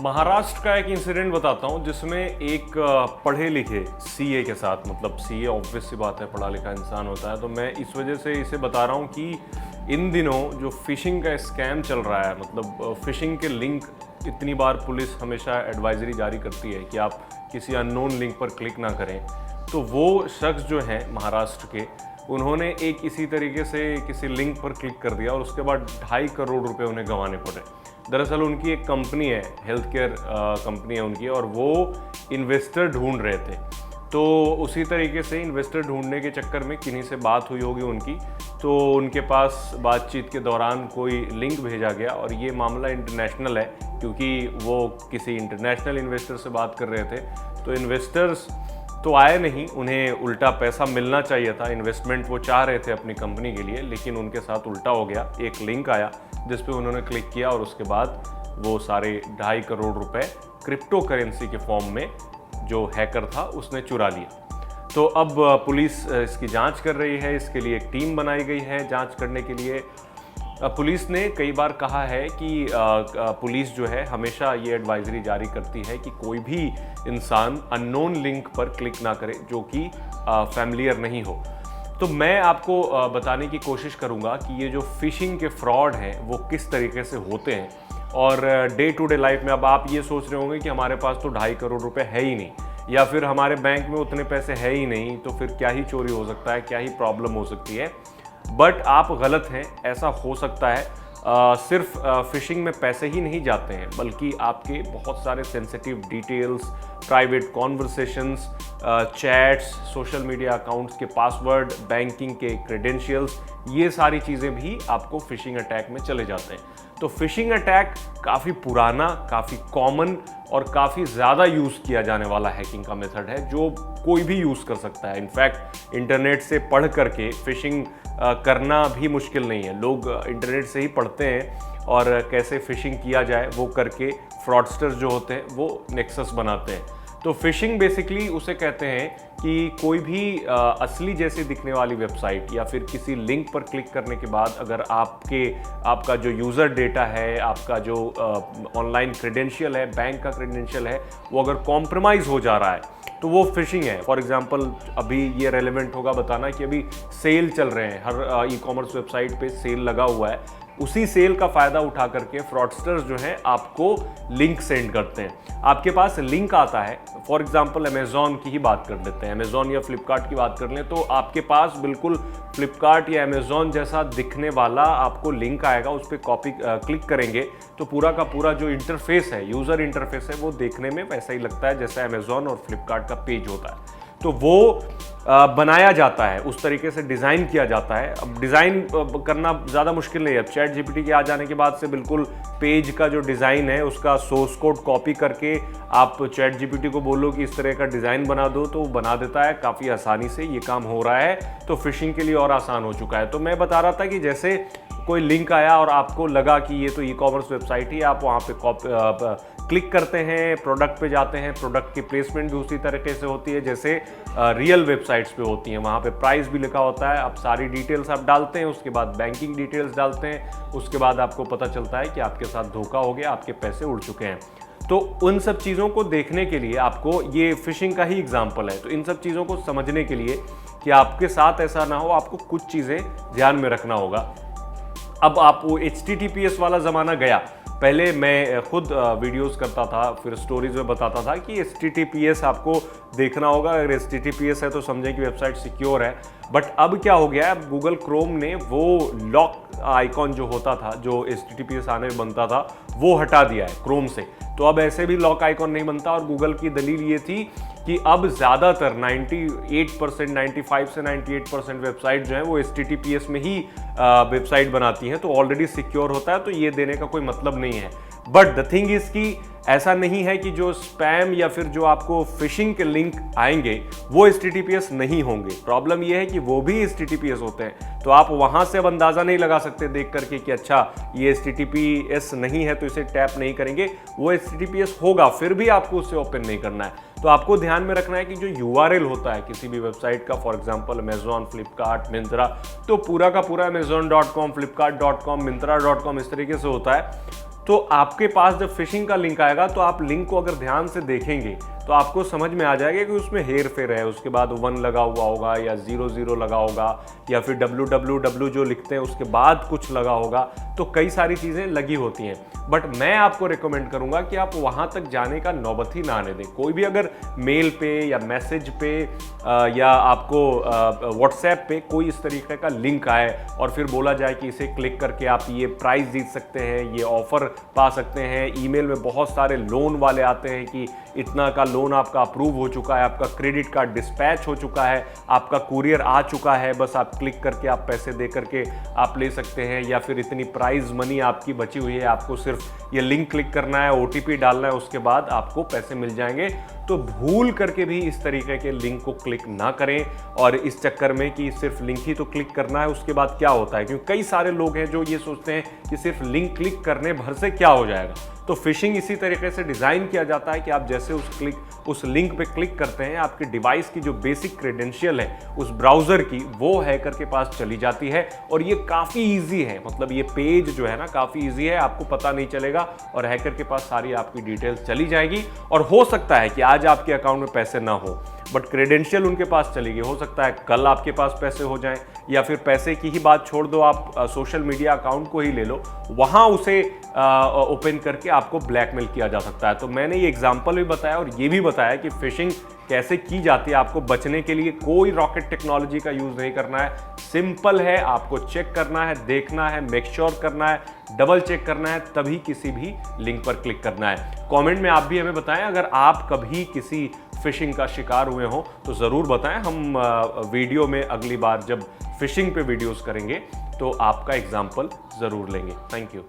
महाराष्ट्र का एक इंसिडेंट बताता हूँ जिसमें एक पढ़े लिखे सीए के साथ, मतलब सीए ऑब्वियस सी बात है, पढ़ा लिखा इंसान होता है, तो मैं इस वजह से इसे बता रहा हूँ कि इन दिनों जो फिशिंग का स्कैम चल रहा है, मतलब फिशिंग के लिंक इतनी बार पुलिस हमेशा एडवाइजरी जारी करती है कि आप किसी अननोन लिंक पर क्लिक ना करें। तो वो शख्स जो हैं महाराष्ट्र के, उन्होंने एक इसी तरीके से किसी लिंक पर क्लिक कर दिया और उसके बाद 2.5 करोड़ रुपए उन्हें गंवाने पड़े। दरअसल उनकी एक कंपनी है, हेल्थ केयर कंपनी है उनकी, और वो इन्वेस्टर ढूंढ रहे थे। तो उसी तरीके से इन्वेस्टर ढूंढने के चक्कर में किन्हीं से बात हुई होगी उनकी, तो उनके पास बातचीत के दौरान कोई लिंक भेजा गया। और ये मामला इंटरनेशनल है क्योंकि वो किसी इंटरनेशनल इन्वेस्टर से बात कर रहे थे। तो इन्वेस्टर्स तो आए नहीं, उन्हें उल्टा पैसा मिलना चाहिए था, इन्वेस्टमेंट वो चाह रहे थे अपनी कंपनी के लिए, लेकिन उनके साथ उल्टा हो गया। एक लिंक आया जिस पे उन्होंने क्लिक किया और उसके बाद वो सारे 2.5 करोड़ रुपए क्रिप्टो करेंसी के फॉर्म में जो हैकर था उसने चुरा लिया। तो अब पुलिस इसकी जांच कर रही है, इसके लिए एक टीम बनाई गई है जांच करने के लिए। पुलिस ने कई बार कहा है कि पुलिस जो है हमेशा ये एडवाइजरी जारी करती है कि कोई भी इंसान अननोन लिंक पर क्लिक ना करे जो कि फैमिलियर नहीं हो। तो मैं आपको बताने की कोशिश करूंगा कि ये जो फिशिंग के फ्रॉड हैं वो किस तरीके से होते हैं। और डे टू डे लाइफ में अब आप ये सोच रहे होंगे कि हमारे पास तो 2.5 करोड़ रुपए है ही नहीं, या फिर हमारे बैंक में उतने पैसे है ही नहीं, तो फिर क्या ही चोरी हो सकता है, क्या ही प्रॉब्लम हो सकती है। बट आप गलत हैं, ऐसा हो सकता है। सिर्फ फिशिंग में पैसे ही नहीं जाते हैं, बल्कि आपके बहुत सारे sensitive details, private conversations, chats, social media accounts के पासवर्ड, बैंकिंग के क्रेडेंशियल्स, ये सारी चीज़ें भी आपको फिशिंग अटैक में चले जाते हैं। तो फिशिंग अटैक काफ़ी पुराना, काफ़ी कॉमन और काफ़ी ज़्यादा यूज़ किया जाने वाला हैकिंग का मेथड है जो कोई भी यूज़ कर सकता है। इनफैक्ट इंटरनेट से पढ़ करके फिशिंग करना भी मुश्किल नहीं है। लोग इंटरनेट से ही पढ़ते हैं और कैसे फिशिंग किया जाए वो करके फ्रॉडस्टर्स जो होते हैं वो नेक्सस बनाते हैं। तो फिशिंग बेसिकली उसे कहते हैं कि कोई भी असली जैसे दिखने वाली वेबसाइट या फिर किसी लिंक पर क्लिक करने के बाद अगर आपका जो यूज़र डेटा है, आपका जो ऑनलाइन क्रेडेंशियल है, बैंक का क्रेडेंशियल है, वो अगर कॉम्प्रोमाइज़ हो जा रहा है तो वो फिशिंग है। फॉर एग्जांपल अभी ये रेलेवेंट होगा बताना कि अभी सेल चल रहे हैं, हर ई कॉमर्स वेबसाइट पे सेल लगा हुआ है। उसी सेल का फ़ायदा उठा करके फ्रॉडस्टर्स जो हैं आपको लिंक सेंड करते हैं। आपके पास लिंक आता है, फॉर एग्जांपल अमेज़ॉन की ही बात कर लेते हैं, अमेज़ॉन या फ्लिपकार्ट की बात कर लें, तो आपके पास बिल्कुल फ्लिपकार्ट या अमेज़ॉन जैसा दिखने वाला आपको लिंक आएगा। उस पर क्लिक करेंगे तो पूरा का पूरा जो इंटरफेस है, यूज़र इंटरफेस है, वो देखने में वैसा ही लगता है जैसा अमेज़ॉन और फ्लिपकार्ट का पेज होता है। तो वो बनाया जाता है, उस तरीके से डिज़ाइन किया जाता है। अब डिज़ाइन करना ज़्यादा मुश्किल नहीं है। अब चैट जीपीटी के आ जाने के बाद से बिल्कुल पेज का जो डिज़ाइन है उसका सोर्स कोड कॉपी करके आप चैट जीपीटी को बोलो कि इस तरह का डिज़ाइन बना दो, तो वो बना देता है। काफ़ी आसानी से ये काम हो रहा है, तो फिशिंग के लिए और आसान हो चुका है। तो मैं बता रहा था कि जैसे कोई लिंक आया और आपको लगा कि ये तो ई कॉमर्स वेबसाइट ही, आप वहाँ पे क्लिक करते हैं, प्रोडक्ट पे जाते हैं। प्रोडक्ट की प्लेसमेंट भी उसी तरीके से होती है जैसे रियल वेबसाइट्स पे होती हैं। वहाँ पे प्राइस भी लिखा होता है, आप सारी डिटेल्स आप डालते हैं, उसके बाद बैंकिंग डिटेल्स डालते हैं, उसके बाद आपको पता चलता है कि आपके साथ धोखा हो गया, आपके पैसे उड़ चुके हैं। तो उन सब चीज़ों को देखने के लिए आपको, ये फिशिंग का ही एग्जाम्पल है, तो इन सब चीज़ों को समझने के लिए कि आपके साथ ऐसा ना हो, आपको कुछ चीज़ें ध्यान में रखना होगा। अब आप वो HTTPS वाला ज़माना गया। पहले मैं खुद वीडियोस करता था, फिर स्टोरीज में बताता था कि HTTPS आपको देखना होगा, अगर HTTPS है तो समझें कि वेबसाइट सिक्योर है। बट अब क्या हो गया है, अब गूगल क्रोम ने वो लॉक आइकॉन जो होता था, जो HTTPS आने में बनता था, वो हटा दिया है क्रोम से। तो अब ऐसे भी लॉक आइकॉन नहीं बनता। और गूगल की दलील ये थी कि अब ज़्यादातर 98%, 95 से 98% वेबसाइट जो है वो HTTPS में ही वेबसाइट बनाती हैं, तो ऑलरेडी सिक्योर होता है, तो ये देने का कोई मतलब नहीं है। बट द थिंग इज़ कि ऐसा नहीं है कि जो स्पैम या फिर जो आपको फिशिंग के लिंक आएंगे वो HTTPS नहीं होंगे। प्रॉब्लम ये है कि वो भी HTTPS होते हैं, तो आप वहाँ से अब अंदाज़ा नहीं लगा सकते देख करके कि अच्छा ये HTTPS नहीं है तो इसे टैप नहीं करेंगे। वो HTTPS होगा, फिर भी आपको उसे ओपन नहीं करना है। तो आपको ध्यान में रखना है कि जो URL होता है किसी भी वेबसाइट का, for example Amazon, Flipkart, Myntra, तो पूरा का पूरा amazon.com, flipkart.com, myntra.com इस तरीके से होता है। तो आपके पास जब फिशिंग का लिंक आएगा तो आप लिंक को अगर ध्यान से देखेंगे तो आपको समझ में आ जाएगा कि उसमें हेर फेर है, उसके बाद 1 लगा हुआ होगा या 00 लगा होगा या फिर www जो लिखते हैं उसके बाद कुछ लगा होगा, तो कई सारी चीज़ें लगी होती हैं। बट मैं आपको रिकमेंड करूंगा कि आप वहां तक जाने का नौबत ही ना आने दें। कोई भी अगर मेल पे या मैसेज पे या आपको व्हाट्सएप पे कोई इस तरीके का लिंक आए और फिर बोला जाए कि इसे क्लिक करके आप ये प्राइस जीत सकते हैं, ये ऑफर पा सकते हैं, ईमेल में बहुत सारे लोन वाले आते हैं कि इतना का लोन आपका अप्रूव हो चुका है, आपका क्रेडिट कार्ड डिस्पैच हो चुका है, आपका कुरियर आ चुका है, बस आप क्लिक करके आप पैसे दे करके आप ले सकते हैं, या फिर इतनी प्राइज मनी आपकी बची हुई है, आपको सिर्फ ये लिंक क्लिक करना है, OTP डालना है, उसके बाद आपको पैसे मिल जाएंगे। तो भूल करके भी इस तरीके के लिंक को क्लिक ना करें और इस चक्कर में कि सिर्फ लिंक ही तो क्लिक करना है, उसके बाद क्या होता है, क्योंकि कई सारे लोग हैं जो ये सोचते हैं कि सिर्फ लिंक क्लिक करने भर से क्या हो जाएगा। तो फिशिंग इसी तरीके से डिज़ाइन किया जाता है कि आप जैसे उस लिंक पे क्लिक करते हैं, आपके डिवाइस की जो बेसिक क्रेडेंशियल है उस ब्राउज़र की, वो हैकर के पास चली जाती है। और ये काफ़ी ईजी है, मतलब ये पेज जो है ना काफ़ी ईजी है, आपको पता नहीं चलेगा और हैकर के पास सारी आपकी डिटेल्स चली जाएगी। और हो सकता है कि आज आपके अकाउंट में पैसे ना हो बट क्रेडेंशियल उनके पास चली गई, हो सकता है कल आपके पास पैसे हो जाएं, या फिर पैसे की ही बात छोड़ दो, आप सोशल मीडिया अकाउंट को ही ले लो, वहाँ उसे ओपन करके आपको ब्लैकमेल किया जा सकता है। तो मैंने ये एग्जांपल भी बताया और ये भी बताया कि फिशिंग कैसे की जाती है। आपको बचने के लिए कोई रॉकेट टेक्नोलॉजी का यूज़ नहीं करना है, सिंपल है, आपको चेक करना है, देखना है, मेक श्योर करना है, डबल चेक करना है, तभी किसी भी लिंक पर क्लिक करना है। कमेंट में आप भी हमें बताएं अगर आप कभी किसी फिशिंग का शिकार हुए हो तो ज़रूर बताएं। हम वीडियो में अगली बार जब फिशिंग पे वीडियोस करेंगे तो आपका एग्जाम्पल ज़रूर लेंगे। Thank you.